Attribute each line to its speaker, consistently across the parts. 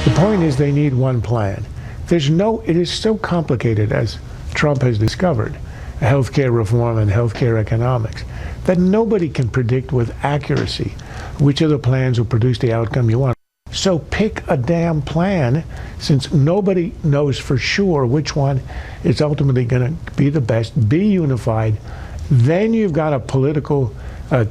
Speaker 1: The point is they need one plan. It is so complicated, as Trump has discovered, healthcare reform and healthcare economics, that nobody can predict with accuracy which of the plans will produce the outcome you want. So pick a damn plan, since nobody knows for sure which one is ultimately going to be the best. Be unified. Then you've got a political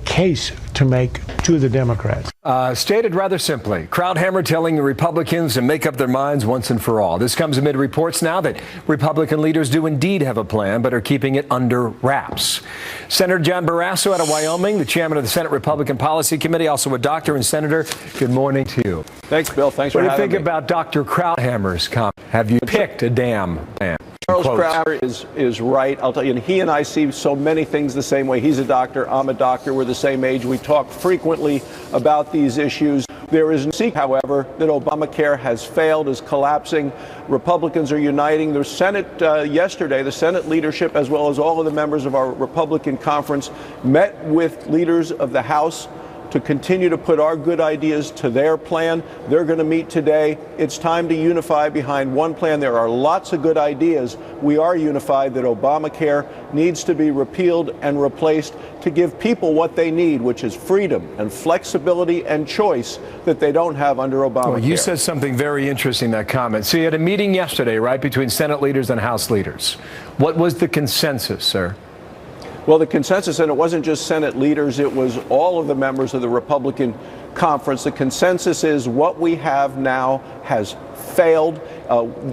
Speaker 1: case to make to the Democrats.
Speaker 2: Stated rather simply, Krauthammer telling the Republicans to make up their minds once and for all. This comes amid reports now that Republican leaders do indeed have a plan, but are keeping it under wraps. Senator John Barrasso out of Wyoming, the chairman of the Senate Republican Policy Committee, also a doctor and senator. Good morning to you.
Speaker 3: Thanks, Bill. Thanks for having me.
Speaker 2: What do you think about Dr. Krauthammer's comment? Have you picked a damn plan?
Speaker 3: Charles Krauthammer is right. I'll tell you, and he and I see so many things the same way. He's a doctor. I'm a doctor. We're the same age. We talk frequently about these issues. There is no secret, however, that Obamacare has failed, is collapsing. Republicans are uniting. The Senate yesterday, the Senate leadership, as well as all of the members of our Republican conference, met with leaders of the House to continue to put our good ideas to their plan. They're going to meet today. It's time to unify behind one plan. There are lots of good ideas. We are unified that Obamacare needs to be repealed and replaced to give people what they need, which is freedom and flexibility and choice that they don't have under Obamacare.
Speaker 2: Well, you said something very interesting in that comment. So you had a meeting yesterday, right, between Senate leaders and House leaders. What was the consensus, sir?
Speaker 3: Well, the consensus, and it wasn't just Senate leaders, it was all of the members of the Republican conference. The consensus is what we have now has failed.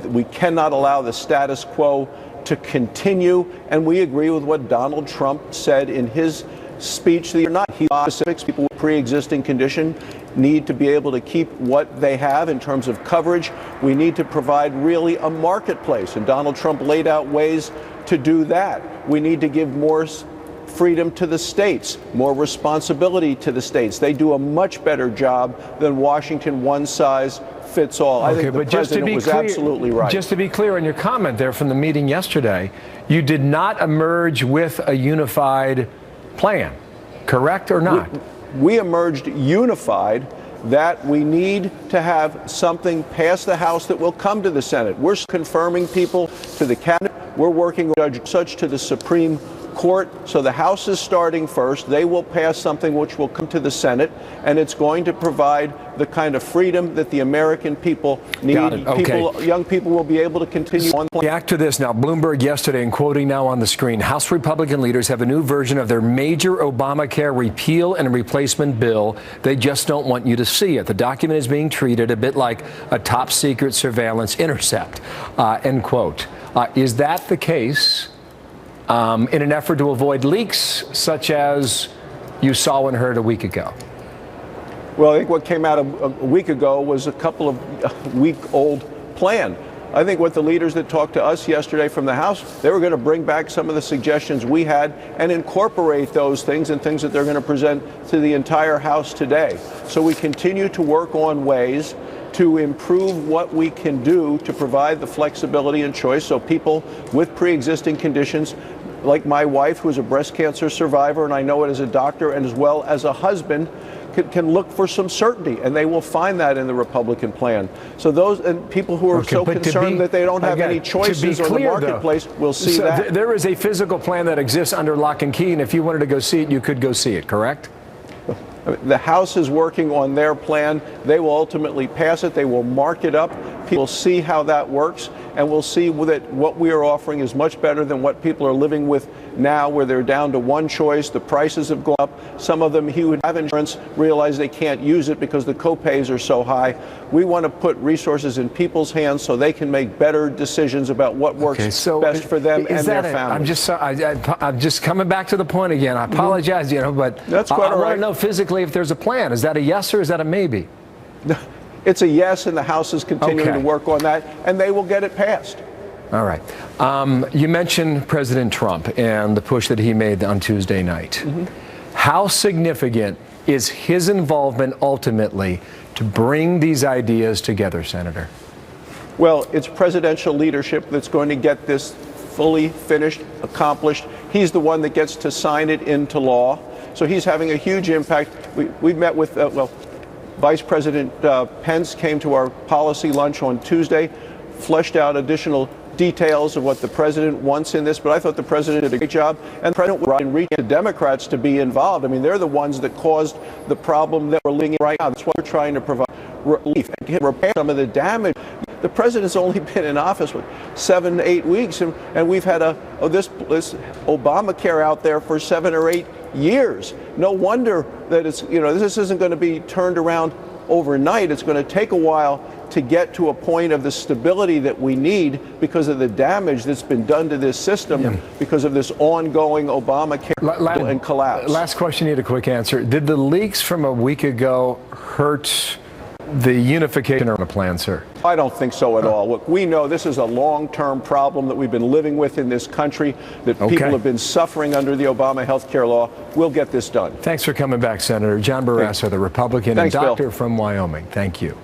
Speaker 3: We cannot allow the status quo to continue. And we agree with what Donald Trump said in his speech. He specifics, people with pre-existing condition need to be able to keep what they have in terms of coverage. We need to provide really a marketplace. And Donald Trump laid out ways to do that. We need to give more freedom to the states, more responsibility to the states. They do a much better job than Washington, one size fits all. I think the president was absolutely right.
Speaker 2: Just to be clear on your comment there from the meeting yesterday, you did not emerge with a unified plan, correct or not?
Speaker 3: We emerged unified that we need to have something pass the House that will come to the Senate. We're confirming people to the cabinet. We're working with Judge Such to the Supreme Court. So the House is starting first. They will pass something which will come to the Senate, and it's going to provide the kind of freedom that the American people need.
Speaker 2: Okay.
Speaker 3: Young people will be able to continue on.
Speaker 2: React to this now. Bloomberg yesterday, and quoting now on the screen, House Republican leaders have a new version of their major Obamacare repeal and replacement bill. They just don't want you to see it. The document is being treated a bit like a top secret surveillance intercept, end quote. Is that the case in an effort to avoid leaks such as you saw and heard a week ago?
Speaker 3: Well, I think what came out a week ago was a couple of week-old plan. I think what the leaders that talked to us yesterday from the House, they were going to bring back some of the suggestions we had and incorporate those things and things that they're going to present to the entire House today. So we continue to work on ways to improve what we can do to provide the flexibility and choice so people with pre-existing conditions, like my wife, who is a breast cancer survivor, and I know it as a doctor and as well as a husband, can look for some certainty, and they will find that in the Republican plan. So those and people who are so concerned that they don't have any choices on the marketplace will see that.
Speaker 2: There is a physical plan that exists under lock and key, and if you wanted to go see it, you could go see it, correct?
Speaker 3: The House is working on their plan. They will ultimately pass it. They will mark it up. People will see how that works, and we'll see that what we are offering is much better than what people are living with now, where they're down to one choice. The prices have gone up. Some of them who have insurance realize they can't use it because the copays are so high. We want to put resources in people's hands so they can make better decisions about what works best for them and their families.
Speaker 2: I'm just coming back to the point again. I apologize, but
Speaker 3: that's quite all right.
Speaker 2: I want to know physically if there's a plan. Is that a yes or is that a maybe?
Speaker 3: It's a yes, and the House is continuing to work on that, and they will get it passed.
Speaker 2: All right. You mentioned President Trump and the push that he made on Tuesday night. How significant is his involvement ultimately to bring these ideas together, Senator?
Speaker 3: Well, it's presidential leadership that's going to get this fully finished, accomplished. He's the one that gets to sign it into law. So he's having a huge impact. We've met with, Vice President Pence came to our policy lunch on Tuesday, fleshed out additional details of what the president wants in this, but I thought the president did a great job, and the president was reaching the Democrats to be involved. I mean, they're the ones that caused the problem that we're living in right now. That's why we're trying to provide relief and repair some of the damage. The president's only been in office for 7 to 8 weeks, and we've had this Obamacare out there for 7 or 8 years. No wonder that this isn't going to be turned around overnight. It's going to take a while to get to a point of the stability that we need because of the damage that's been done to this system because of this ongoing Obamacare and collapse.
Speaker 2: Last question, need a quick answer. Did the leaks from a week ago hurt the unification of the plan, sir?
Speaker 3: I don't think so at all. Look, we know this is a long-term problem that we've been living with in this country, that people have been suffering under the Obama health care law. We'll get this done.
Speaker 2: Thanks for coming back, Senator. John Barrasso, the Republican and doctor from Wyoming. Thank you.